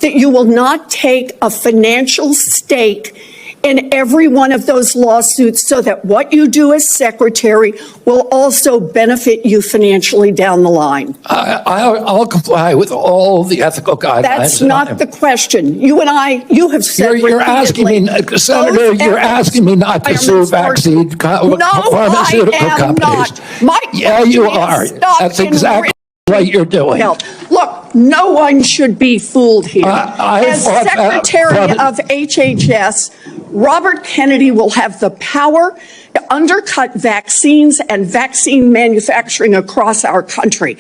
that you will not take a financial stake in every one of those lawsuits so that what you do as secretary will also benefit you financially down the line? I'll comply with all the ethical guidelines. That's not the question. You and I, you have said You're asking me, Senator, you're asking me not to sue vaccine pharmaceutical companies. Yeah, you are. That's exactly what you're doing. Look, no one should be fooled here. As Secretary of HHS, Robert Kennedy will have the power to undercut vaccines and vaccine manufacturing across our country.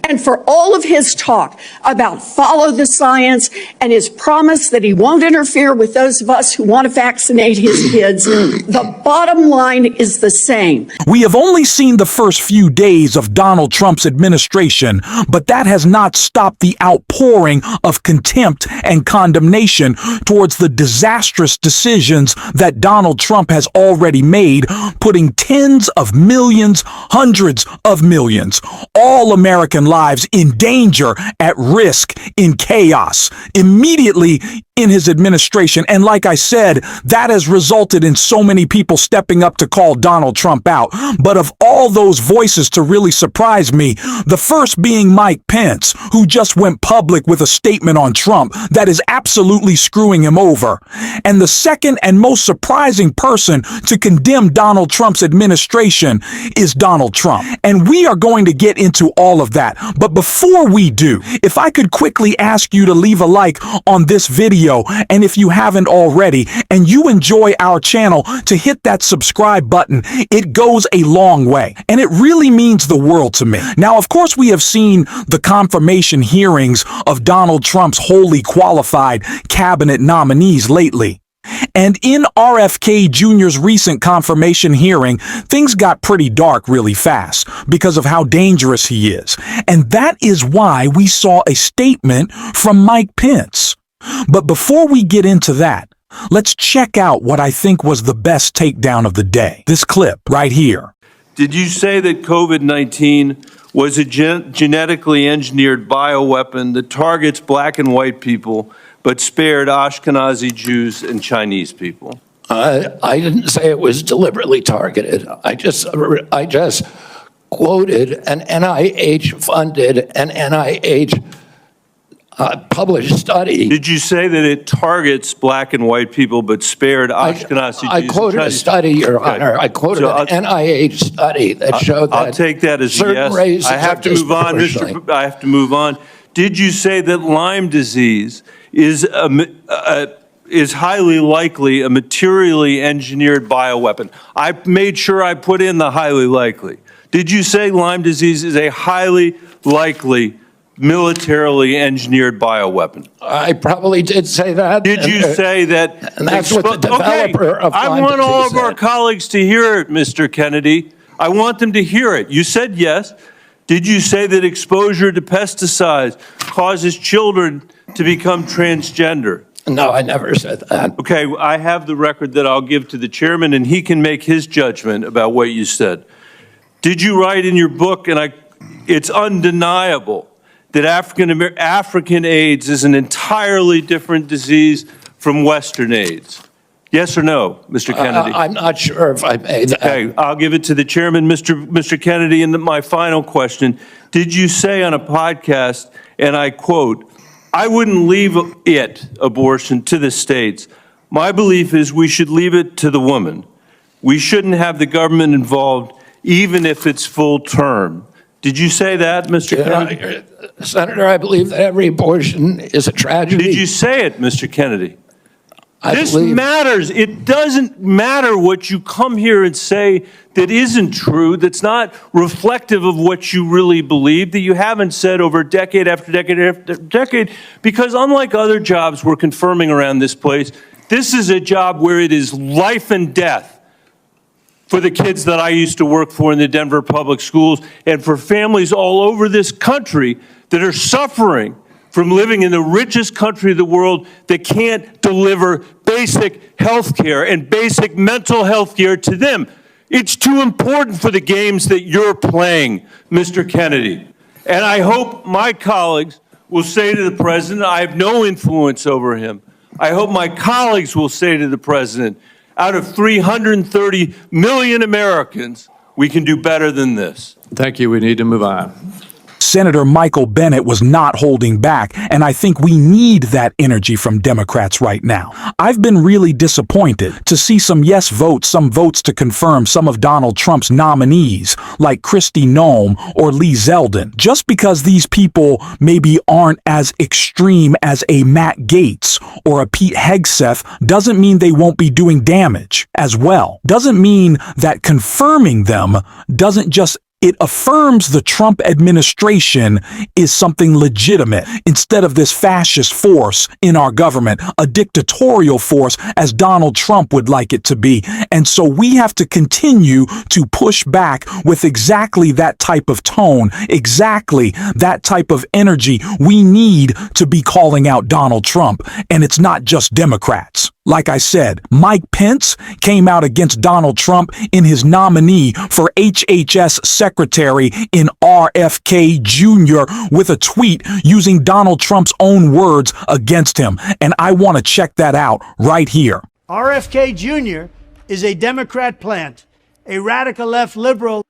And for all of his talk about follow the science and his promise that he won't interfere with those of us who want to vaccinate his kids, the bottom line is the same. We have only seen the first few days of Donald Trump's administration, but that has not stopped the outpouring of contempt and condemnation towards the disastrous decisions that Donald Trump has already made, putting tens of millions, hundreds of millions, all American lives in danger, at risk, in chaos, immediately in his administration. And like I said, that has resulted in so many people stepping up to call Donald Trump out. But of all those voices to really surprise me, the first being Mike Pence, who just went public with a statement on Trump that is absolutely screwing him over. And the second and most surprising person to condemn Donald Trump's administration is Donald Trump. And we are going to get into all of that. But before we do, if I could quickly ask you to leave a like on this video, and if you haven't already, and you enjoy our channel, to hit that subscribe button. It goes a long way, and it really means the world to me. Now, of course, we have seen the confirmation hearings of Donald Trump's wholly qualified cabinet nominees lately. And in RFK Jr.'s recent confirmation hearing, things got pretty dark really fast because of how dangerous he is. And that is why we saw a statement from Mike Pence. But before we get into that, let's check out what I think was the best takedown of the day. This clip right here. Did you say that COVID-19 was a genetically engineered bioweapon that targets black and white people, but spared Ashkenazi Jews and Chinese people? I didn't say it was deliberately targeted. I just quoted an NIH-funded and NIH published study. Did you say that it targets black and white people but spared Ashkenazi Jews? I quoted a study, Your Honor. I quoted an NIH study that showed that I'll take that as a yes. I have to move on, I have to move on. Did you say that Lyme disease is highly likely a materially engineered bioweapon? I made sure I put in the highly likely. Did you say Lyme disease is a highly likely militarily engineered bioweapon? I probably did say that. Did you say that? And that's what the developer of Lyme I want all of disease our said. colleagues to hear it, Mr. Kennedy. I want them to hear it. You said yes. Did you say that exposure to pesticides causes children to become transgender? No, I never said that. Okay, I have the record that I'll give to the chairman, and he can make his judgment about what you said. Did you write in your book, and it's undeniable, that African AIDS is an entirely different disease from Western AIDS? Yes or no, Mr. Kennedy? I'm not sure if I made that. Okay, I'll give it to the chairman, Mr. Kennedy. And my final question, did you say on a podcast, and I quote, "I wouldn't leave abortion, to the states. My belief is we should leave it to the woman. We shouldn't have the government involved, even if it's full term." Did you say that, Mr. Kennedy? Senator, I believe that every abortion is a tragedy. Did you say it, Mr. Kennedy? This matters. It doesn't matter what you come here and say that isn't true, that's not reflective of what you really believe, that you haven't said over decade after decade after decade, because unlike other jobs we're confirming around this place, this is a job where it is life and death for the kids that I used to work for in the Denver public schools, and for families all over this country that are suffering from living in the richest country of the world that can't deliver basic health care and basic mental health care to them. It's too important for the games that you're playing, Mr. Kennedy. And I hope my colleagues will say to the president, I have no influence over him. I hope my colleagues will say to the president, out of 330 million Americans, we can do better than this. Thank you. We need to move on. Senator Michael Bennet was not holding back, and I think we need that energy from Democrats right now. I've been really disappointed to see some yes votes, some votes to confirm some of Donald Trump's nominees, like Kristi Noem or Lee Zeldin. Just because these people maybe aren't as extreme as a Matt Gaetz or a Pete Hegseth doesn't mean they won't be doing damage as well. Doesn't mean that confirming them doesn't just it affirms the Trump administration is something legitimate instead of this fascist force in our government, a dictatorial force as Donald Trump would like it to be. And so we have to continue to push back with exactly that type of tone, exactly that type of energy we need to be calling out Donald Trump. And it's not just Democrats. Like I said, Mike Pence came out against Donald Trump in his nominee for HHS Secretary in RFK Jr. with a tweet using Donald Trump's own words against him. And I want to check that out right here. RFK Jr. is a Democrat plant, a radical left liberal.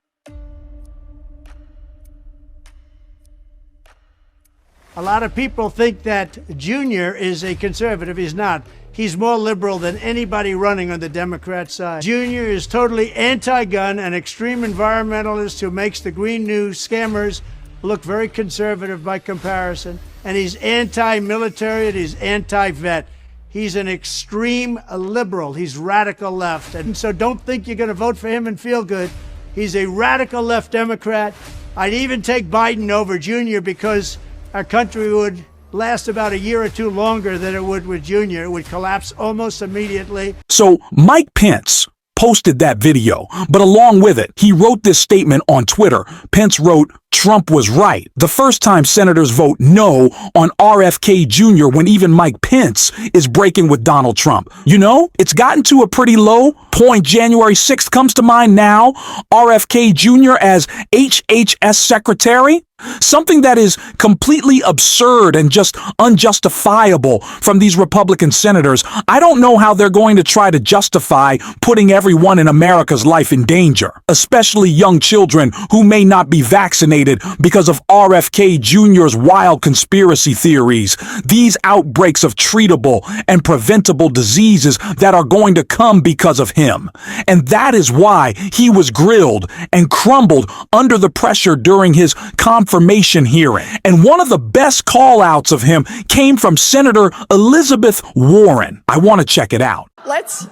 A lot of people think that Jr. is a conservative. He's not. He's more liberal than anybody running on the Democrat side. Jr. is totally anti-gun, an extreme environmentalist who makes the Green New scammers look very conservative by comparison. And he's anti-military and he's anti-vet. He's an extreme liberal. He's radical left. And so don't think you're going to vote for him and feel good. He's a radical left Democrat. I'd even take Biden over Jr. because our country would last about a year or two longer than it would with Jr. It would collapse almost immediately. So Mike Pence posted that video, but along with it, he wrote this statement on Twitter. Pence wrote, Trump was right. The first time senators vote no on RFK Jr. when even Mike Pence is breaking with Donald Trump. You know, it's gotten to a pretty low point. January 6th comes to mind now. RFK Jr. as HHS Secretary. Something that is completely absurd and just unjustifiable from these Republican senators. I don't know how they're going to try to justify putting everyone in America's life in danger, especially young children who may not be vaccinated because of RFK Jr.'s wild conspiracy theories. These outbreaks of treatable and preventable diseases that are going to come because of him. And that is why he was grilled and crumbled under the pressure during his confirmation hearing. And one of the best call-outs of him came from Senator Elizabeth Warren. I want to check it out. Let's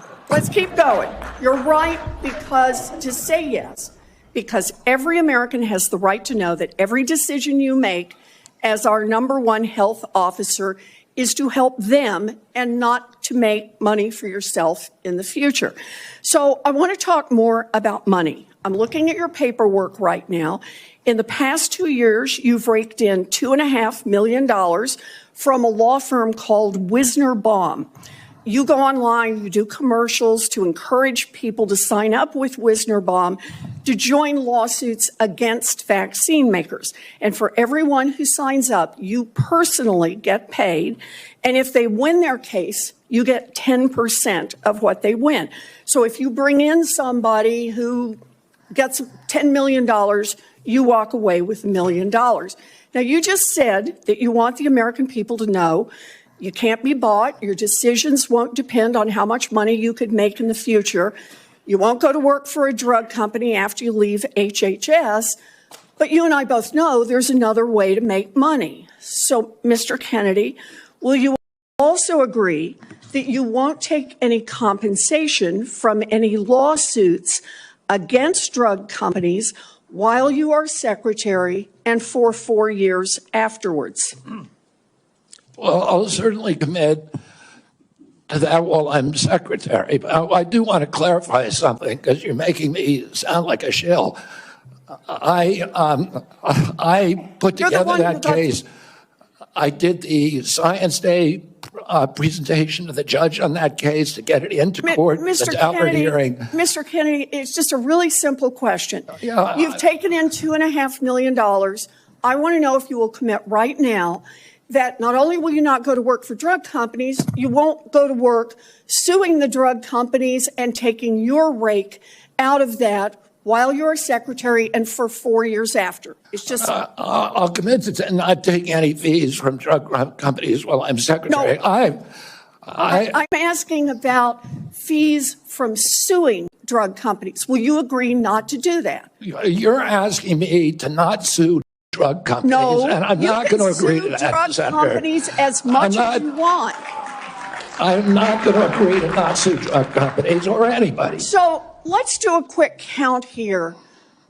keep going. You're right, because to say yes, because every American has the right to know that every decision you make as our number one health officer is to help them and not to make money for yourself in the future. So I want to talk more about money. I'm looking at your paperwork right now. In the past 2 years, you've raked in $2.5 million from a law firm called Wisner Baum. You go online, you do commercials to encourage people to sign up with Wisner Baum to join lawsuits against vaccine makers. And for everyone who signs up, you personally get paid. And if they win their case, you get 10% of what they win. So if you bring in somebody who gets $10 million, you walk away with $1 million. Now, you just said that you want the American people to know you can't be bought. Your decisions won't depend on how much money you could make in the future. You won't go to work for a drug company after you leave HHS. But you and I both know there's another way to make money. So, Mr. Kennedy, will you also agree that you won't take any compensation from any lawsuits against drug companies while you are secretary and for 4 years afterwards? Well, I'll certainly commit to that while I'm secretary. But I do want to clarify something because you're making me sound like a shill. I put together that case. I did the Science Day presentation to the judge on that case to get it into court. Mr. The Daubert Kennedy, hearing. Mr. Kennedy, it's just a really simple question. Yeah, You've taken in $2.5 million. I want to know if you will commit right now that not only will you not go to work for drug companies, you won't go to work suing the drug companies and taking your rake out of that while you're a secretary and for 4 years after. It's just... I'll commit to not taking any fees from drug companies while I'm secretary. No, I'm asking about fees from suing drug companies. Will you agree not to do that? You're asking me to not sue drug companies, no, and I'm not going to agree to that, drug Senator. Companies as much as you want. I'm not going to agree to not sue drug companies or anybody. So let's do a quick count here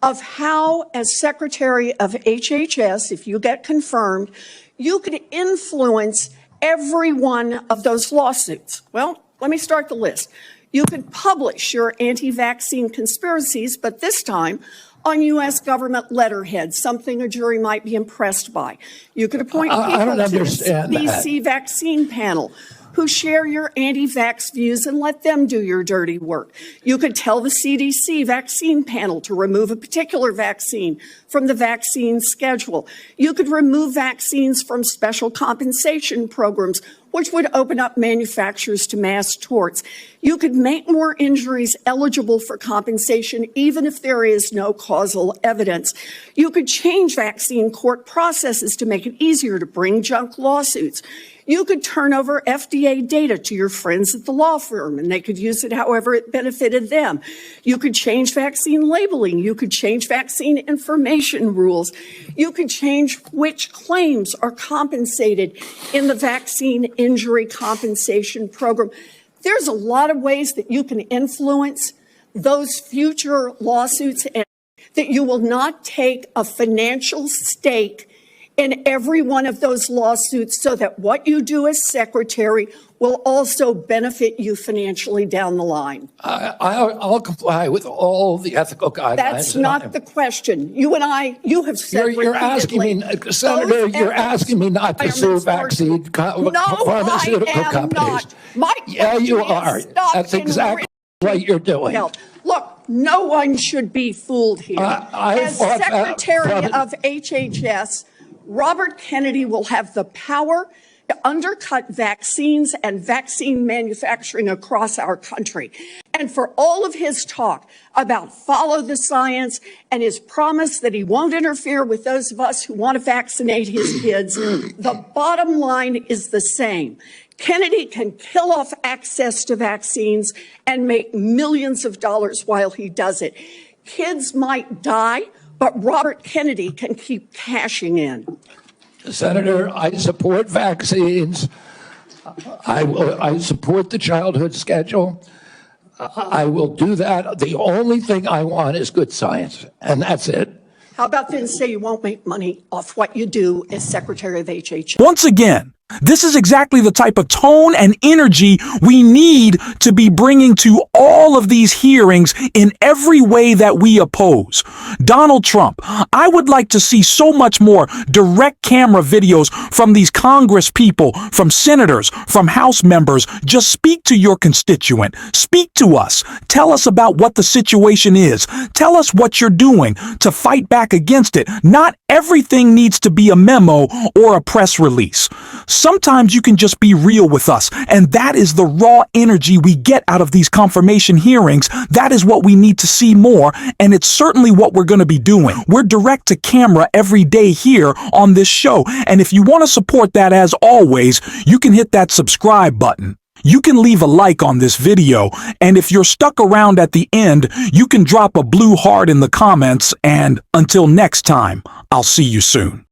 of how, as Secretary of HHS, if you get confirmed, you could influence every one of those lawsuits. Well, let me start the list. You could publish your anti-vaccine conspiracies, but this time on U.S. government letterhead, something a jury might be impressed by. You could appoint people to the CDC vaccine panel who share your anti-vax views and let them do your dirty work. You could tell the CDC vaccine panel to remove a particular vaccine from the vaccine schedule. You could remove vaccines from special compensation programs, which would open up manufacturers to mass torts. You could make more injuries eligible for compensation, even if there is no causal evidence. You could change vaccine court processes to make it easier to bring junk lawsuits. You could turn over FDA data to your friends at the law firm, and they could use it however it benefited them. You could change vaccine labeling. You could change vaccine information rules. You could change which claims are compensated in the vaccine injury compensation program. There's a lot of ways that you can influence those future lawsuits, and that you will not take a financial stake in every one of those lawsuits, so that what you do as secretary will also benefit you financially down the line. I'll comply with all the ethical guidelines. That's not the question. You and I, you have said you're asking me, Senator, you're asking me not to sue vaccine pharmaceutical companies. Yeah, you are. That's exactly what you're doing. Look, no one should be fooled here. As Secretary of HHS, Robert Kennedy will have the power to undercut vaccines and vaccine manufacturing across our country. And for all of his talk about follow the science and his promise that he won't interfere with those of us who want to vaccinate his kids, the bottom line is the same. Kennedy can kill off access to vaccines and make millions of dollars while he does it. Kids might die, but Robert Kennedy can keep cashing in. Senator, I support vaccines. I support the childhood schedule. I will do that. The only thing I want is good science, and that's it. How about then say you won't make money off what you do as Secretary of HHS? Once again, this is exactly the type of tone and energy we need to be bringing to all of these hearings in every way that we oppose. Donald Trump, I would like to see so much more direct camera videos from these Congress people, from senators, from House members. Just speak to your constituent. Speak to us. Tell us about what the situation is. Tell us what you're doing to fight back against it. Not everything needs to be a memo or a press release. Sometimes you can just be real with us, and that is the raw energy we get out of these confirmation hearings. That is what we need to see more, and it's certainly what we're going to be doing. We're direct to camera every day here on this show, and if you want to support that, as always, you can hit that subscribe button. You can leave a like on this video, and if you're stuck around at the end, you can drop a blue heart in the comments, and until next time, I'll see you soon.